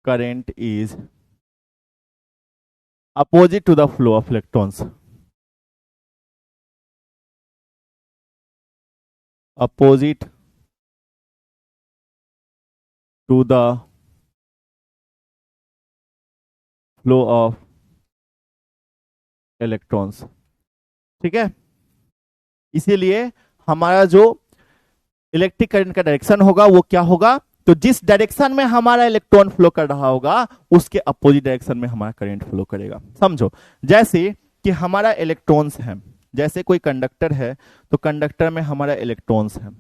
current is opposite to the flow of electrons, opposite to the flow of electrons। ठीक है, इसीलिए हमारा जो electric current का direction होगा वो क्या होगा, तो जिस डायरेक्शन में हमारा इलेक्ट्रॉन फ्लो कर रहा होगा उसके अपोजिट डायरेक्शन में हमारा करंट फ्लो करेगा। समझो, जैसे कि हमारा इलेक्ट्रॉन्स है, जैसे कोई कंडक्टर है तो कंडक्टर में हमारा इलेक्ट्रॉन्स है,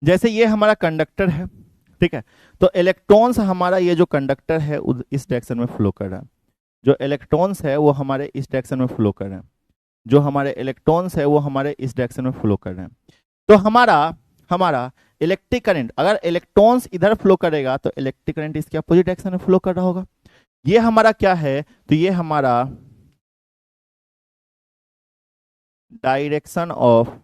जैसे ये हमारा कंडक्टर है, ठीक है, तो इलेक्ट्रॉन्स हमारा ये जो कंडक्टर है इस डायरेक्शन में फ्लो कर रहा है, जो इलेक्ट्रॉन्स है वो हमारे इस डायरेक्शन में फ्लो कर रहे हैं, जो हमारे इलेक्ट्रॉन्स है वो हमारे इस डायरेक्शन में फ्लो कर रहे हैं। तो हमारा हमारा इलेक्ट्रिक करंट, अगर इलेक्ट्रॉन्स इधर फ्लो करेगा तो इलेक्ट्रिक करंट इसके अपोजिट डायरेक्शन में फ्लो कर रहा होगा। ये हमारा क्या है, तो ये हमारा डायरेक्शन ऑफ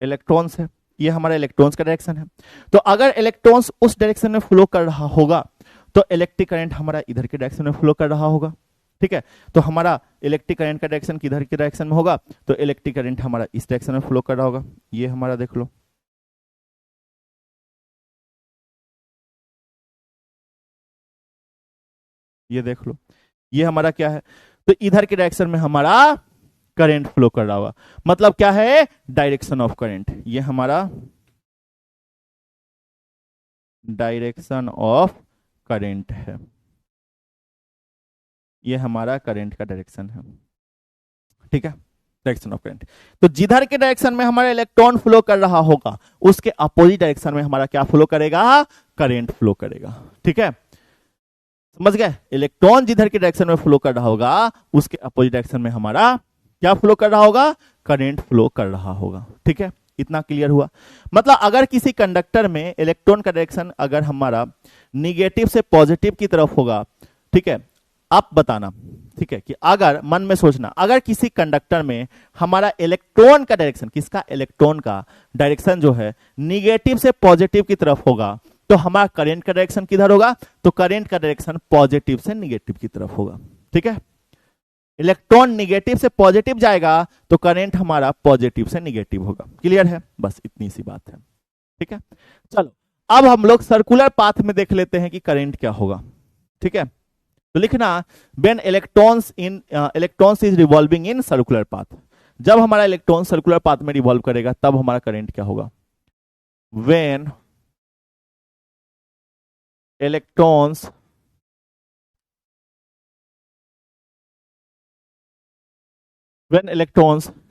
इलेक्ट्रॉन्स है, ये हमारा इलेक्ट्रॉन्स का डायरेक्शन है। तो अगर इलेक्ट्रॉन्स उस डायरेक्शन में फ्लो कर रहा होगा तो इलेक्ट्रिक करंट हमारा इधर के डायरेक्शन में फ्लो कर रहा होगा, ठीक है। तो हमारा इलेक्ट्रिक करंट का डायरेक्शन किधर के डायरेक्शन में होगा, तो इलेक्ट्रिक करंट हमारा इस डायरेक्शन में फ्लो कर रहा होगा। ये हमारा देख लो, ये देख लो, ये हमारा क्या है, तो इधर के डायरेक्शन में हमारा करंट फ्लो कर रहा होगा। मतलब क्या है, डायरेक्शन ऑफ करंट, ये हमारा डायरेक्शन ऑफ करंट है, ये हमारा करंट का डायरेक्शन है, ठीक है, डायरेक्शन ऑफ करंट। तो जिधर के डायरेक्शन में हमारा इलेक्ट्रॉन फ्लो कर रहा होगा उसके अपोजिट डायरेक्शन में हमारा क्या फ्लो करेगा, करंट फ्लो करेगा, ठीक है, समझ गए। इलेक्ट्रॉन जिधर के डायरेक्शन में फ्लो कर रहा होगा उसके अपोजिट डायरेक्शन में हमारा क्या फ्लो कर रहा होगा, करंट फ्लो कर रहा होगा, ठीक है। इतना क्लियर हुआ। मतलब अगर किसी कंडक्टर में इलेक्ट्रॉन का डायरेक्शन अगर हमारा निगेटिव से पॉजिटिव की तरफ होगा, ठीक है, आप बताना, ठीक है, कि अगर मन में सोचना, अगर किसी कंडक्टर में हमारा इलेक्ट्रॉन का डायरेक्शन, किसका, इलेक्ट्रॉन का डायरेक्शन जो है निगेटिव से पॉजिटिव की तरफ होगा तो हमारा करंट का डायरेक्शन किधर होगा, तो करंट का डायरेक्शन पॉजिटिव से निगेटिव की तरफ होगा, ठीक है। इलेक्ट्रॉन निगेटिव से पॉजिटिव जाएगा तो करंट हमारा पॉजिटिव से निगेटिव होगा। क्लियर है, बस इतनी सी बात है, ठीक है। चलो अब हम लोग सर्कुलर पाथ में देख लेते हैं कि करंट क्या होगा, ठीक है। तो लिखना, when electrons is revolving in circular path, जब हमारा इलेक्ट्रॉन सर्कुलर पाथ में रिवॉल्व करेगा तब हमारा करंट क्या होगा। When electrons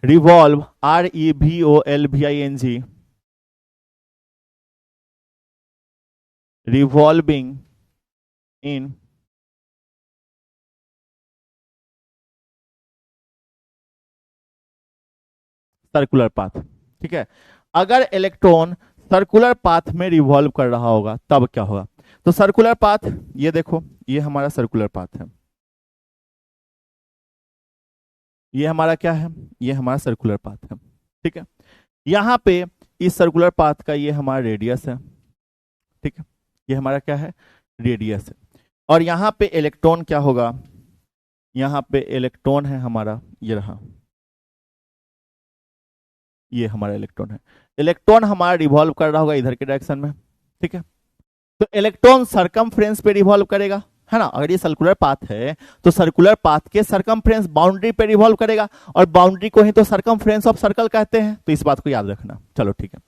revolve, REVOLVING, revolving in circular path, ठीक है। अगर इलेक्ट्रॉन सर्कुलर पाथ में रिवॉल्व कर रहा होगा तब क्या होगा। तो सर्कुलर पाथ, ये देखो, ये हमारा सर्कुलर पाथ है, ये हमारा क्या है, ये हमारा सर्कुलर पाथ है, ठीक है। यहां पे इस सर्कुलर पाथ का ये हमारा रेडियस है, ठीक है, ये हमारा क्या है, रेडियस है। और यहां पे इलेक्ट्रॉन क्या होगा, यहां पे इलेक्ट्रॉन है हमारा, ये रहा, ये हमारा इलेक्ट्रॉन है। इलेक्ट्रॉन हमारा रिवॉल्व कर रहा होगा इधर के डायरेक्शन में, ठीक है। तो इलेक्ट्रॉन सरकमफ्रेंस पे रिवॉल्व करेगा, है ना। अगर ये सर्कुलर पाथ है तो सर्कुलर पाथ के सरकमफ्रेंस बाउंड्री पे रिवॉल्व करेगा, और बाउंड्री को ही तो सरकमफ्रेंस ऑफ सर्कल कहते हैं, तो इस बात को याद रखना। चलो ठीक है,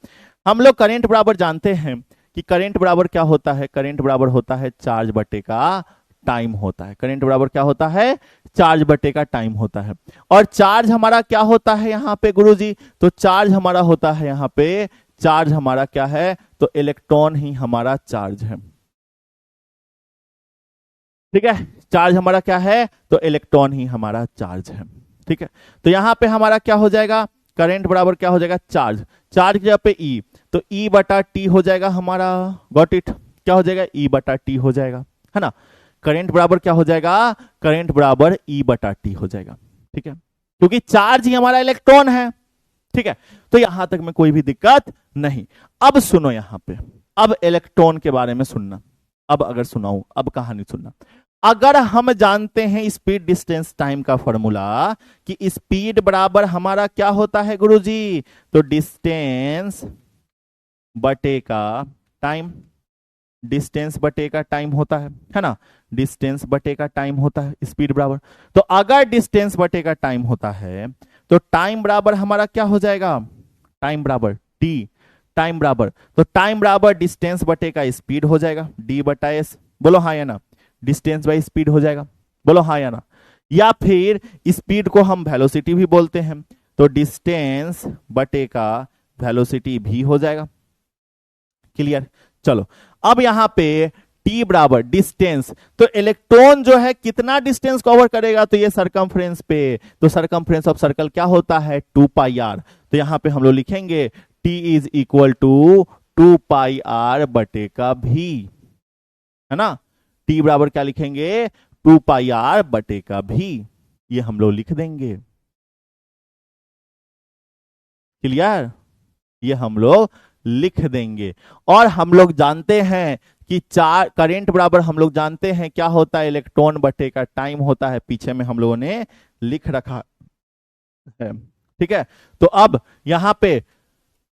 हम लोग करंट बराबर जानते हैं कि करंट बराबर क्या होता है, करंट बराबर होता है चार्ज बटे का टाइम होता है। करंट बराबर क्या होता है, चार्ज बटे का टाइम होता है। और चार्ज हमारा क्या होता है यहाँ पे गुरुजी, तो चार्ज हमारा होता है यहाँ पे, चार्ज हमारा क्या है, तो इलेक्ट्रॉन ही हमारा चार्ज है, ठीक है। चार्ज हमारा क्या है, तो इलेक्ट्रॉन ही हमारा चार्ज है, ठीक है। तो यहां पे हमारा क्या हो जाएगा, करंट बराबर क्या हो जाएगा, चार्ज, चार्ज की जगह पे ई, तो ई बटा टी हो जाएगा हमारा, गॉट इट, क्या हो जाएगा, ई बटा टी हो जाएगा, है ना। करंट बराबर क्या हो जाएगा, करंट बराबर ई बटा टी हो जाएगा, ठीक है, क्योंकि चार्ज ही हमारा इलेक्ट्रॉन है, ठीक है। तो यहां तक में कोई भी दिक्कत नहीं। अब सुनो यहां पे, अब इलेक्ट्रॉन के बारे में सुनना, अब अगर सुनाऊं, अब कहानी सुनना। अगर हम जानते हैं स्पीड डिस्टेंस टाइम का फॉर्मूला कि स्पीड बराबर हमारा क्या होता है गुरुजी, तो डिस्टेंस बटे का टाइम, डिस्टेंस बटे का टाइम होता है ना, डिस्टेंस बटे का टाइम होता है स्पीड बराबर। तो अगर डिस्टेंस बटे का टाइम होता है तो टाइम बराबर हमारा क्या हो जाएगा, टाइम बराबर टी, टाइम बराबर, तो टाइम बराबर डिस्टेंस बटे का स्पीड हो जाएगा, डी बटा एस, बोलो हाँ या ना, डिस्टेंस बाई स्पीड हो जाएगा, बोलो हाँ या ना। या फिर स्पीड को हम वेलोसिटी भी बोलते हैं, तो डिस्टेंस बटे का वेलोसिटी v हो जाएगा। क्लियर। चलो अब यहां पे t बराबर डिस्टेंस, तो इलेक्ट्रॉन जो है कितना डिस्टेंस कवर करेगा, तो ये सरकमफ्रेंस पे, तो सरकमफ्रेंस ऑफ सर्कल क्या होता है 2 पाई आर। तो यहां पे हम लोग लिखेंगे t is equal to 2 pi R बटे का भी, है ना। t बराबर क्या लिखेंगे 2 पाई आर बटे का भी, ये हम लोग लिख देंगे। क्लियर, ये हम लोग लिख देंगे। और हम लोग जानते हैं कि चार करंट बराबर हम लोग जानते हैं क्या होता है, इलेक्ट्रॉन बटे का टाइम होता है, पीछे में हम लोगों ने लिख रखा है। ठीक है, तो अब यहां पे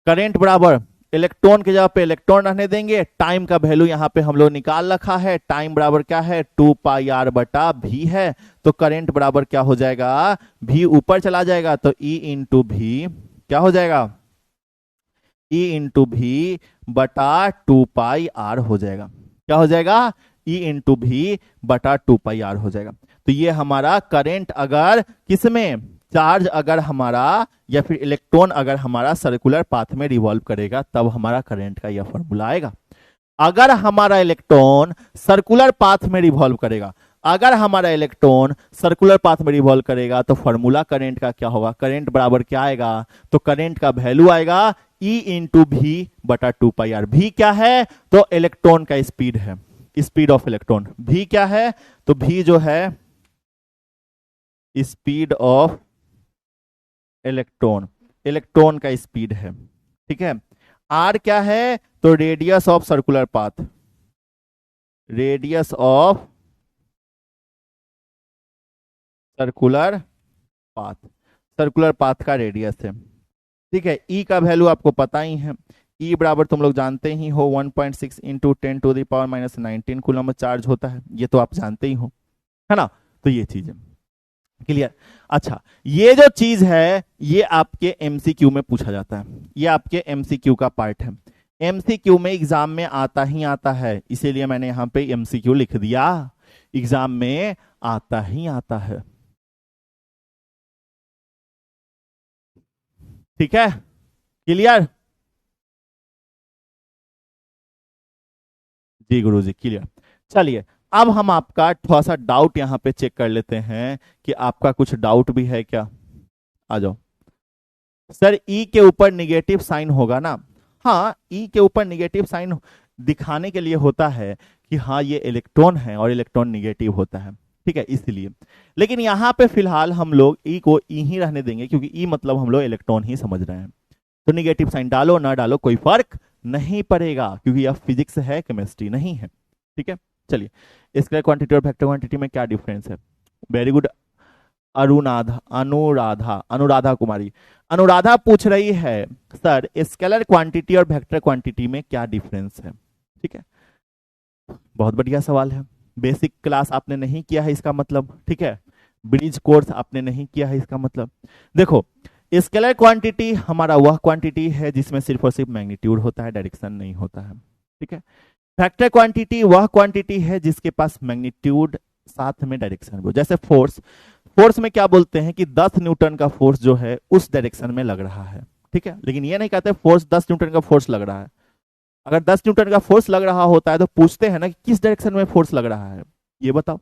करंट बराबर इलेक्ट्रॉन के जगह पे इलेक्ट्रॉन रहने देंगे, टाइम का वैल्यू यहां पे हम लोग निकाल रखा है, टाइम बराबर क्या है 2 पाई आर बटा भी है। तो करंट बराबर क्या हो जाएगा, भी ऊपर चला जाएगा, तो ई इंटू भी क्या हो जाएगा, ई इंटू भी बटा 2 पाई आर हो जाएगा। क्या हो जाएगा, ई इंटू भी बटा 2 पाई आर हो जाएगा। तो ये हमारा करंट अगर किसमें, चार्ज अगर हमारा या फिर इलेक्ट्रॉन अगर हमारा सर्कुलर पाथ में रिवॉल्व करेगा तब हमारा करंट का यह फॉर्मूला आएगा। अगर हमारा इलेक्ट्रॉन सर्कुलर पाथ में रिवॉल्व करेगा, अगर हमारा इलेक्ट्रॉन सर्कुलर पाथ में रिवॉल्व करेगा तो फॉर्मूला करंट का क्या होगा, करंट बराबर क्या आएगा, तो करंट का वैल्यू आएगा ई इंटू भी बटा 2 पाई आर। भी क्या है, तो इलेक्ट्रॉन का स्पीड है, स्पीड ऑफ इलेक्ट्रॉन। भी क्या है, तो भी जो है स्पीड ऑफ इलेक्ट्रॉन, इलेक्ट्रॉन का स्पीड है। ठीक है, आर क्या है, तो radius of circular path, radius of circular path, circular path का रेडियस है। ठीक है, ई का वैल्यू आपको पता ही है, ई बराबर तुम लोग जानते ही हो 1.6 into 10 to the power -19 coulomb charge होता है, ये तो आप जानते ही हो, है ना। तो ये चीज है। क्लियर। अच्छा, ये जो चीज है ये आपके एमसीक्यू में पूछा जाता है, ये आपके एमसीक्यू का पार्ट है, एमसीक्यू में एग्जाम में आता ही आता है, इसीलिए मैंने यहां पे एमसीक्यू लिख दिया, एग्जाम में आता ही आता है। ठीक है, क्लियर। जी गुरुजी क्लियर। चलिए अब हम आपका थोड़ा सा डाउट यहां पे चेक कर लेते हैं कि आपका कुछ डाउट भी है क्या। आ जाओ सर, ई के ऊपर निगेटिव साइन होगा ना। हाँ, ई के ऊपर निगेटिव साइन दिखाने के लिए होता है कि हाँ ये इलेक्ट्रॉन है और इलेक्ट्रॉन निगेटिव होता है, ठीक है, इसलिए। लेकिन यहाँ पे फिलहाल हम लोग ई को ई ही रहने देंगे, क्योंकि ई मतलब हम लोग इलेक्ट्रॉन ही समझ रहे हैं। तो निगेटिव साइन डालो ना डालो कोई फर्क नहीं पड़ेगा, क्योंकि यह फिजिक्स है, केमिस्ट्री नहीं है। ठीक है, चलिए स्केलर क्वांटिटी और वेक्टर क्वांटिटी में क्या डिफरेंस है। वेरी गुड अनुराधा कुमारी, अनुराधा पूछ रही है सर स्केलर क्वांटिटी और वेक्टर क्वांटिटी में क्या डिफरेंस है। ठीक है, बहुत बढ़िया सवाल है। बेसिक क्लास आपने नहीं किया है इसका मतलब, ठीक है, ब्रिज कोर्स आपने नहीं किया है इसका मतलब। देखो, स्केलर क्वांटिटी हमारा वह क्वांटिटी है जिसमें सिर्फ और सिर्फ मैग्नीट्यूड होता है, डायरेक्शन नहीं होता है। ठीक है, वेक्टर क्वांटिटी वह क्वांटिटी है जिसके पास मैग्नीट्यूड साथ में डायरेक्शन हो। जैसे फोर्स, फोर्स में क्या बोलते हैं कि 10 न्यूटन का फोर्स जो है उस डायरेक्शन में लग रहा है। ठीक है, लेकिन ये नहीं कहते फोर्स 10 न्यूटन का फोर्स लग रहा है। अगर 10 न्यूटन का फोर्स लग रहा होता है तो पूछते हैं ना कि किस डायरेक्शन में फोर्स लग रहा है, ये बताओ।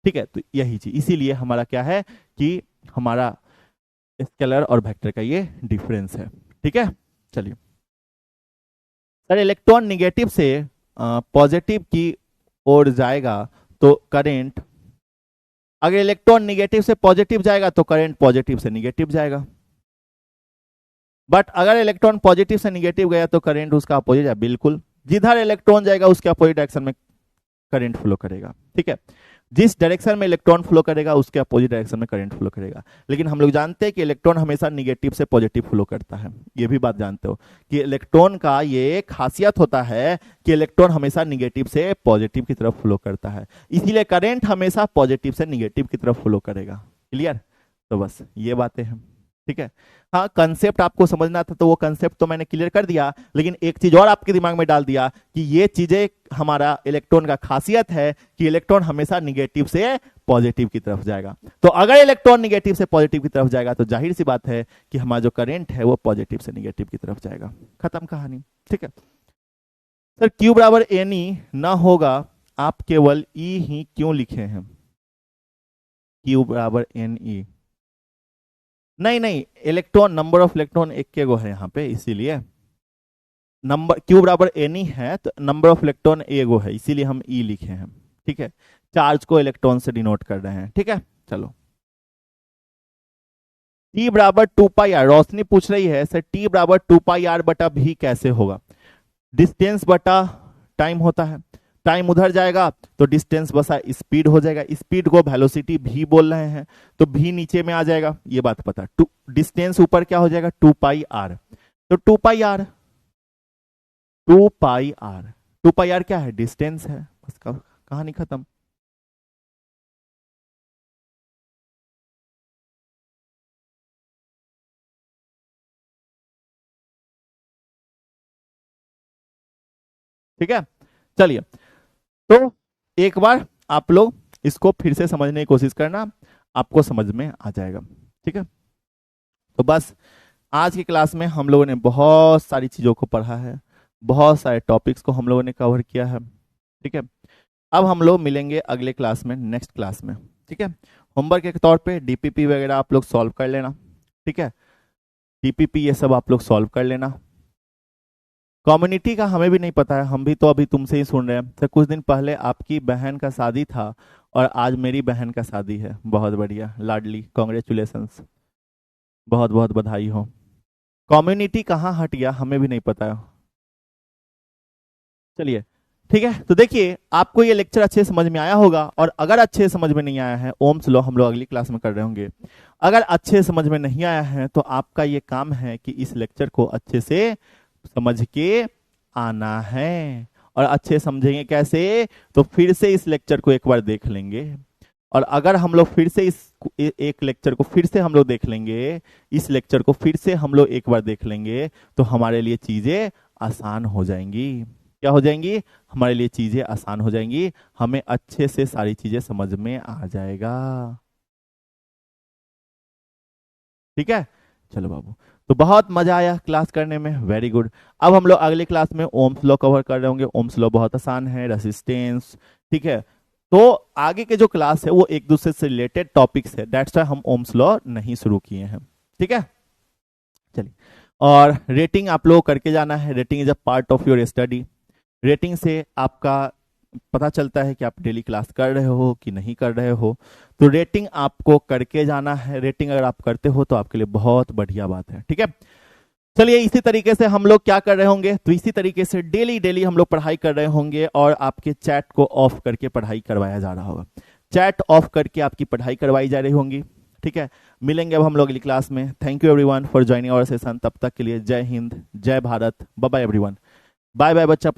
ठीक है, तो यही चीज, इसीलिए हमारा क्या है कि हमारा स्केलर और वेक्टर का ये डिफरेंस है। ठीक है, चलिए सर इलेक्ट्रॉन निगेटिव से पॉजिटिव की ओर जाएगा तो करंट, अगर इलेक्ट्रॉन निगेटिव से पॉजिटिव जाएगा तो करंट पॉजिटिव से निगेटिव जाएगा। बट अगर इलेक्ट्रॉन पॉजिटिव से निगेटिव गया तो करंट उसका अपोजिट है, बिल्कुल जिधर इलेक्ट्रॉन जाएगा उसके अपोजिट डायरेक्शन में करंट फ्लो करेगा। ठीक है, जिस डायरेक्शन में इलेक्ट्रॉन फ्लो करेगा उसके अपोजिट डायरेक्शन में करंट फ्लो करेगा। लेकिन हम लोग जानते हैं कि इलेक्ट्रॉन हमेशा निगेटिव से पॉजिटिव फ्लो करता है, ये भी बात जानते हो कि इलेक्ट्रॉन का ये खासियत होता है कि इलेक्ट्रॉन हमेशा निगेटिव से पॉजिटिव की तरफ फ्लो करता है, इसीलिए करंट हमेशा पॉजिटिव से निगेटिव की तरफ फ्लो करेगा। क्लियर, तो बस ये बातें हैं। ठीक है। हाँ, कंसेप्ट आपको समझना था तो वो कंसेप्ट तो मैंने क्लियर कर दिया, लेकिन एक चीज और आपके दिमाग में डाल दिया कि ये चीजें हमारा इलेक्ट्रॉन का खासियत है कि इलेक्ट्रॉन हमेशा निगेटिव से पॉजिटिव की तरफ जाएगा। तो अगर इलेक्ट्रॉन निगेटिव से पॉजिटिव की तरफ जाएगा तो जाहिर सी बात है कि हमारा जो करंट है वो पॉजिटिव से निगेटिव की तरफ जाएगा। खत्म कहानी। ठीक है सर, Q बराबर एन ई ना होगा, आप केवल ई ही क्यों लिखे हैं? Q बराबर एन ई, नहीं नहीं, इलेक्ट्रॉन नंबर ऑफ इलेक्ट्रॉन एक के गो है यहाँ पे, इसीलिए नंबर Q बराबर एन ई है तो नंबर ऑफ इलेक्ट्रॉन ए गो है, इसीलिए हम ई लिखे हैं। ठीक है, चार्ज को इलेक्ट्रॉन से डिनोट कर रहे हैं। ठीक है, चलो T बराबर 2 पाई आर, रोशनी पूछ रही है सर T बराबर 2 पाई आर बटा भी कैसे होगा? डिस्टेंस बटा टाइम होता है, टाइम उधर जाएगा तो डिस्टेंस बसा स्पीड हो जाएगा, स्पीड को वेलोसिटी भी बोल रहे हैं तो भी नीचे में आ जाएगा, ये बात पता। टू डिस्टेंस ऊपर क्या हो जाएगा 2 पाई आर, तो 2 pi R, 2 pi R, 2 pi R क्या है? डिस्टेंस है, बस कहानी खत्म। ठीक है, चलिए तो एक बार आप लोग इसको फिर से समझने की कोशिश करना, आपको समझ में आ जाएगा। ठीक है, तो बस आज की क्लास में हम लोगों ने बहुत सारी चीजों को पढ़ा है, बहुत सारे टॉपिक्स को हम लोगों ने कवर किया है। ठीक है, अब हम लोग मिलेंगे अगले क्लास में, नेक्स्ट क्लास में। ठीक है, होमवर्क के तौर पे डीपीपी वगैरह आप लोग सॉल्व कर लेना। ठीक है, डीपीपी ये सब आप लोग सॉल्व कर लेना। कम्युनिटी का हमें भी नहीं पता है, हम भी तो अभी तुमसे ही सुन रहे हैं। तो कुछ दिन पहले आपकी बहन का शादी था और आज मेरी बहन का शादी है, बहुत बढ़िया, लाडली, कॉन्ग्रेचुलेशंस, बहुत बहुत बधाई हो। कम्युनिटी कहाँ हट गया हमें भी नहीं पता है। चलिए ठीक है, तो देखिए आपको ये लेक्चर अच्छे से समझ में आया होगा, और अगर अच्छे से समझ में नहीं आया है, ओम्स लॉ हम लोग अगली क्लास में कर रहे होंगे। अगर अच्छे से समझ में नहीं आया है तो आपका ये काम है कि इस लेक्चर को अच्छे से समझ के आना है, और अच्छे समझेंगे कैसे, तो फिर से इस लेक्चर को एक बार देख लेंगे। और अगर हम लोग फिर से एक लेक्चर को फिर से हम लोग देख लेंगे, इस लेक्चर को फिर से हम लोग एक बार देख लेंगे, तो हमारे लिए चीजें आसान हो जाएंगी। क्या हो जाएंगी? हमारे लिए चीजें आसान हो जाएंगी, हमें अच्छे से सारी चीजें समझ में आ जाएगा। ठीक है, चलो बाबू, तो बहुत मजा आया क्लास करने में, वेरी गुड। अब हम लोग अगले क्लास में ओम्स लॉ कवर कर रहे होंगे। ओम्स लॉ बहुत आसान है, रेसिस्टेंस। ठीक है, तो आगे के जो क्लास है वो एक दूसरे से रिलेटेड टॉपिक्स है, दैट्स व्हाई हम ओम्स लॉ नहीं शुरू किए हैं। ठीक है, चलिए, और रेटिंग आप लोग करके जाना है, rating is a part of your study. Rating से आपका पता चलता है कि आप डेली क्लास कर रहे हो कि नहीं कर रहे हो, तो रेटिंग आपको करके जाना है। रेटिंग अगर आप करते हो तो आपके लिए बहुत बढ़िया बात है। ठीक है, चलिए इसी तरीके से हम लोग क्या कर रहे होंगे, तो इसी तरीके से डेली डेली हम लोग पढ़ाई कर रहे होंगे, और आपके चैट को ऑफ करके पढ़ाई करवाया जा रहा होगा। चैट ऑफ करके आपकी पढ़ाई करवाई जा रही होंगी। ठीक है, मिलेंगे अब हम लोग अगली क्लास में। Thank you everyone for joining our session. तब तक के लिए जय हिंद, जय Bharat, bye bye everyone, bye bye बच्चा।